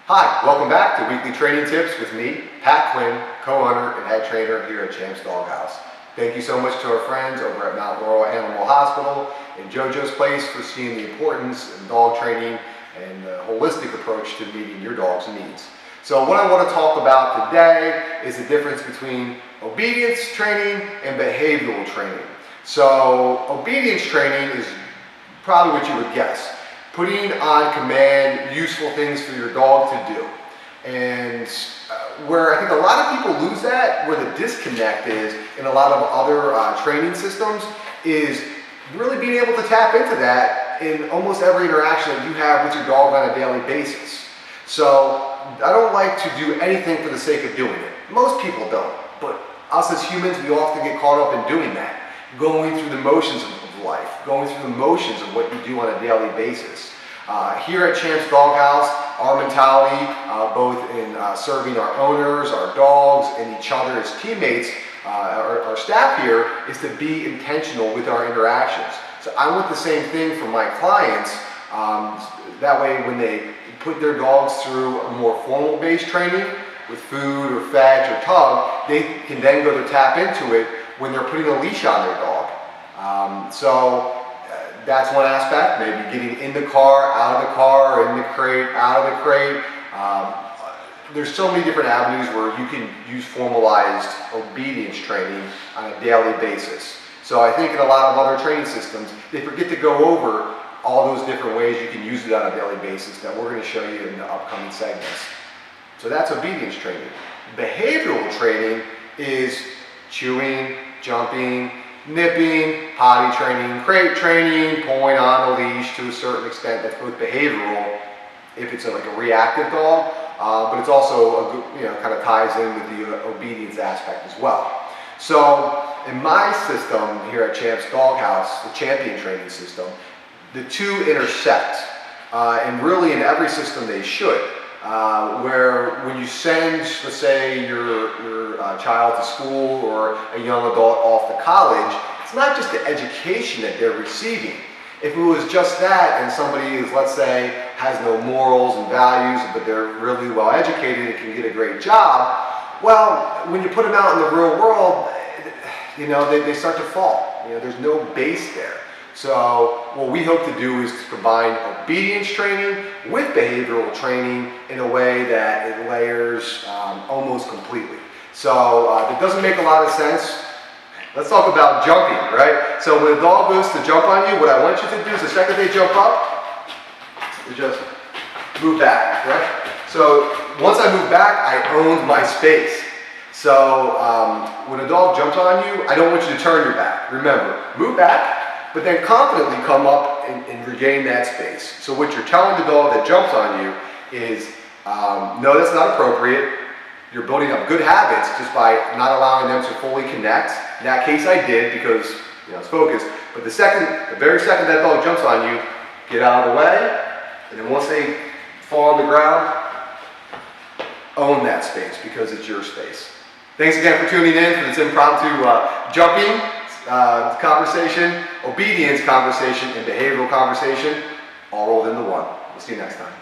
Hi, welcome back to Weekly Training Tips with me, Pat Quinn, co-owner and head trainer here at Champs Doghouse. Thank you so much to our friends over at Mount Laurel Animal Hospital and JoJo's Place for seeing the importance in dog training and the holistic approach to meeting your dog's needs. So what I want to talk about today is the difference between obedience training and behavioral training. So obedience training is probably what you would guess. Putting on command useful things for your dog to do. And where I think a lot of people lose that, where the disconnect is in a lot of other training systems, is really being able to tap into that in almost every interaction that you have with your dog on a daily basis. So I don't like to do anything for the sake of doing it. Most people don't, but us as humans, we often get caught up in doing that. Going through the motions of life, going through the motions of what you do on a daily basis. Here at Champs Doghouse, our mentality, both in serving our owners, our dogs, and each other as teammates, our staff here, is to be intentional with our interactions. So I want the same thing for my clients. That way when they put their dogs through a more formal based training with food or fetch or tug, they can then go to tap into it when they're putting a leash on their dog. That's one aspect, maybe getting in the car, out of the car, in the crate, out of the crate. There's so many different avenues where you can use formalized obedience training on a daily basis. So I think in a lot of other training systems, they forget to go over all those different ways you can use it on a daily basis that we're going to show you in the upcoming segments. So that's obedience training. Behavioral training is chewing, jumping, nipping, potty training, crate training, pulling on a leash to a certain extent. That's both behavioral, if it's like a reactive dog, but it's also kind of ties in with the obedience aspect as well. So in my system here at Champs Doghouse, the champion training system, the two intersect, and really in every system they should. Where when you send, let's say, your child to school or a young adult off to college, it's not just the education that they're receiving. If it was just that and somebody is, let's say, has no morals and values, but they're really well educated and can get a great job, well, when you put them out in the real world, they start to fall. There's no base there. So what we hope to do is to combine obedience training with behavioral training in a way that it layers almost completely. So if it doesn't make a lot of sense, let's talk about jumping, right? So when a dog goes to jump on you, what I want you to do is the second they jump up, you just move back, right? So once I move back, I own my space. So when a dog jumps on you, I don't want you to turn your back. Remember, move back, but then confidently come up and regain that space. So what you're telling the dog that jumps on you is, no, that's not appropriate. You're building up good habits just by not allowing them to fully connect. In that case I did because it's focused. But the very second that dog jumps on you, get out of the way, and then once they fall on the ground, own that space because it's your space. Thanks again for tuning in for this impromptu jumping conversation, obedience conversation, and behavioral conversation, all rolled into one. We'll see you next time.